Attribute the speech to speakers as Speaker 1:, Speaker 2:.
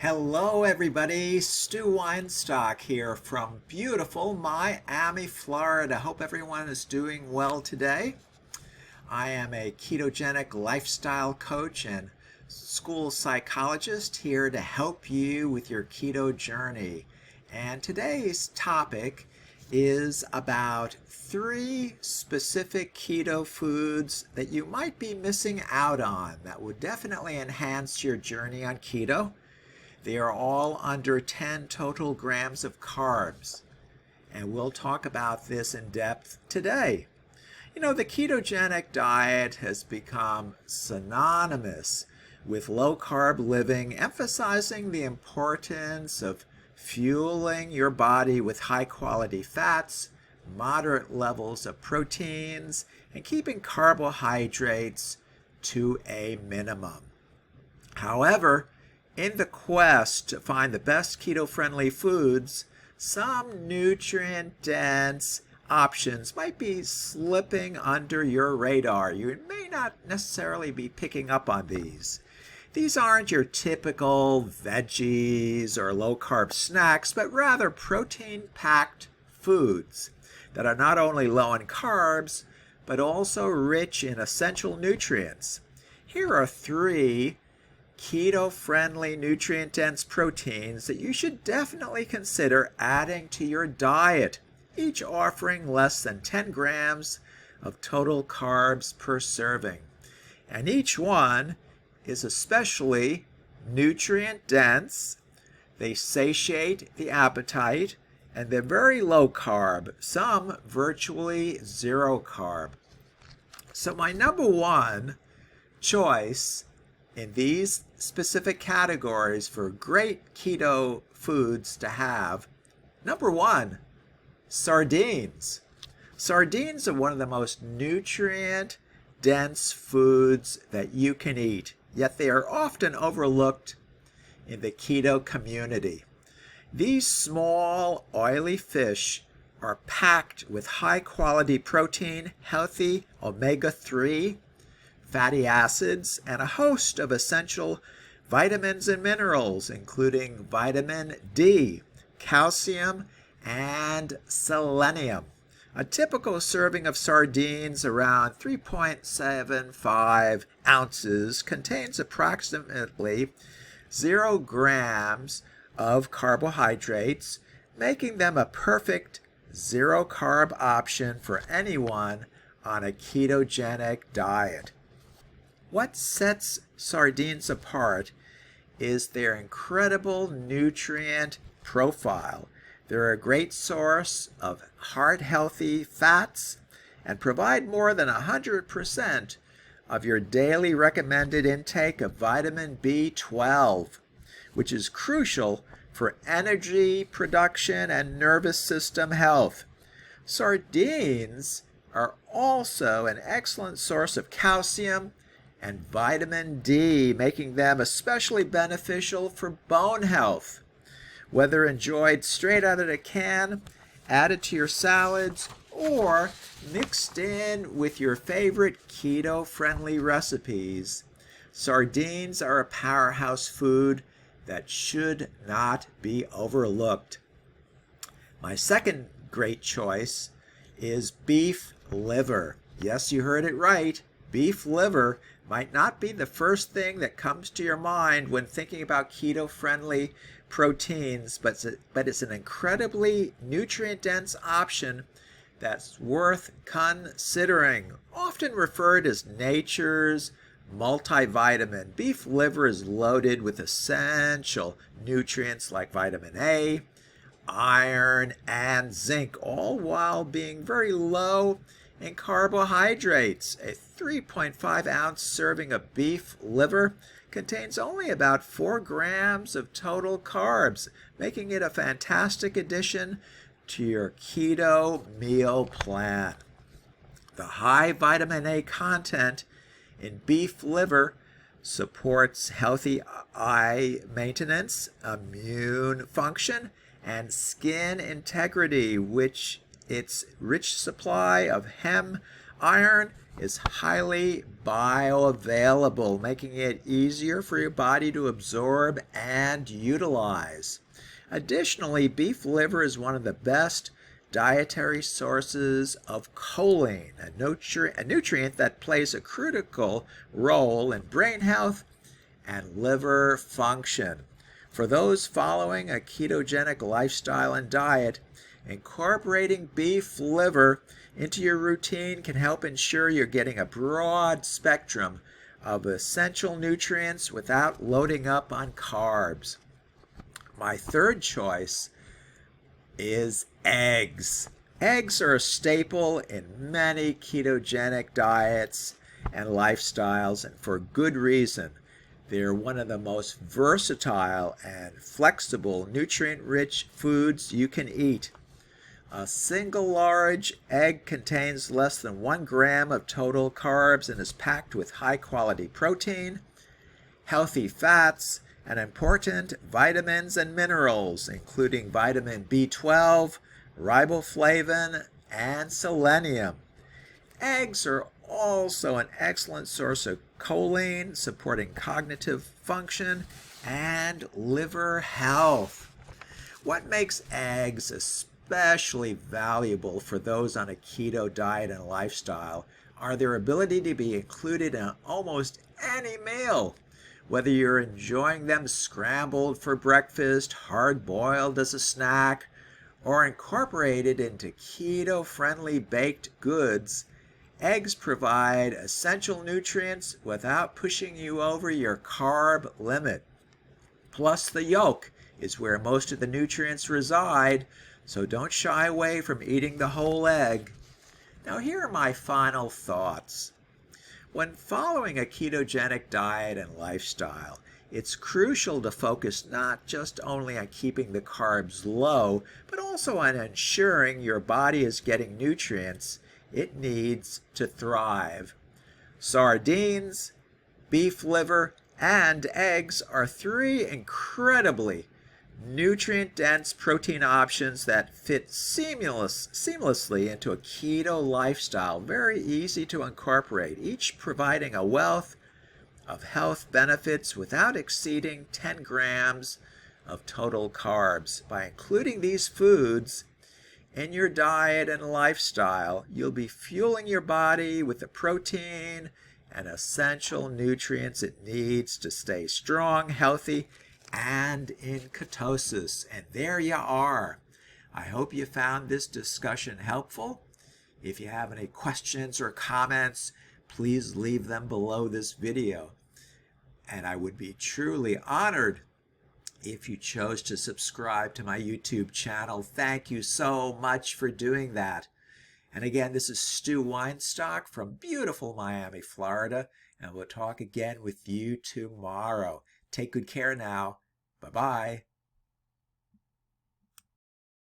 Speaker 1: Hello everybody, Stu Weinstock here from beautiful Miami, Florida. Hope everyone is doing well today. I am a ketogenic lifestyle coach and school psychologist here to help you with your keto journey. And today's topic is about 3 specific keto foods that you might be missing out on that would definitely enhance your journey on keto. They are all under 10 total grams of carbs, and we'll talk about this in depth today. You know, the ketogenic diet has become synonymous with low-carb living, emphasizing the importance of fueling your body with high-quality fats, moderate levels of proteins, and keeping carbohydrates to a minimum. However, in the quest to find the best keto-friendly foods, some nutrient-dense options might be slipping under your radar. You may not necessarily be picking up on these. These aren't your typical veggies or low-carb snacks, but rather protein-packed foods that are not only low in carbs, but also rich in essential nutrients. Here are 3 keto-friendly nutrient-dense proteins that you should definitely consider adding to your diet, each offering less than 10 grams of total carbs per serving. And each one is especially nutrient-dense, they satiate the appetite, and they're very low carb, some virtually zero carb. So my number 1 choice in these specific categories for great keto foods to have, number 1, sardines. Sardines are one of the most nutrient-dense foods that you can eat, yet they are often overlooked in the keto community. These small, oily fish are packed with high-quality protein, healthy omega-3, fatty acids, and a host of essential vitamins and minerals, including vitamin D, calcium, and selenium. A typical serving of sardines, around 3.75 ounces, contains approximately 0 grams of carbohydrates, making them a perfect zero-carb option for anyone on a ketogenic diet. What sets sardines apart is their incredible nutrient profile. They're a great source of heart-healthy fats and provide more than 100% of your daily recommended intake of vitamin B12, which is crucial for energy production and nervous system health. Sardines are also an excellent source of calcium and vitamin D, making them especially beneficial for bone health. Whether enjoyed straight out of the can, added to your salads, or mixed in with your favorite keto-friendly recipes, sardines are a powerhouse food that should not be overlooked. My second great choice is beef liver. Yes, you heard it right. Beef liver might not be the first thing that comes to your mind when thinking about keto-friendly proteins, but it's an incredibly nutrient-dense option that's worth considering. Often referred as nature's multivitamin, beef liver is loaded with essential nutrients like vitamin A, iron, and zinc, all while being very low in carbohydrates. A 3.5 ounce serving of beef liver contains only about 4 grams of total carbs, making it a fantastic addition to your keto meal plan. The high vitamin A content in beef liver supports healthy eye maintenance, immune function, and skin integrity, which its rich supply of heme, iron, is highly bioavailable, making it easier for your body to absorb and utilize. Additionally, beef liver is one of the best dietary sources of choline, a nutrient that plays a critical role in brain health and liver function. For those following a ketogenic lifestyle and diet, incorporating beef liver into your routine can help ensure you're getting a broad spectrum of essential nutrients without loading up on carbs. My third choice is eggs. Eggs are a staple in many ketogenic diets and lifestyles, and for good reason. They're one of the most versatile and flexible, nutrient-rich foods you can eat. A single large egg contains less than 1 gram of total carbs and is packed with high-quality protein, healthy fats, and important vitamins and minerals, including vitamin B12, riboflavin, and selenium. Eggs are also an excellent source of choline, supporting cognitive function and liver health. What makes eggs especially valuable for those on a keto diet and lifestyle are their ability to be included in almost any meal. Whether you're enjoying them scrambled for breakfast, hard-boiled as a snack, or incorporated into keto-friendly baked goods, eggs provide essential nutrients without pushing you over your carb limit. Plus, the yolk is where most of the nutrients reside, so don't shy away from eating the whole egg. Now, here are my final thoughts. When following a ketogenic diet and lifestyle, it's crucial to focus not just only on keeping the carbs low, but also on ensuring your body is getting nutrients it needs to thrive. Sardines, beef liver, and eggs are 3 incredibly nutrient-dense protein options that fit seamlessly into a keto lifestyle. Very easy to incorporate, each providing a wealth of health benefits without exceeding 10 grams of total carbs. By including these foods in your diet and lifestyle, you'll be fueling your body with the protein and essential nutrients it needs to stay strong, healthy, and in ketosis. And there you are. I hope you found this discussion helpful. If you have any questions or comments, please leave them below this video. And I would be truly honored if you chose to subscribe to my YouTube channel. Thank you so much for doing that. And again, this is Stu Weinstock from beautiful Miami, Florida, and we'll talk again with you tomorrow. Take good care now. Bye-bye.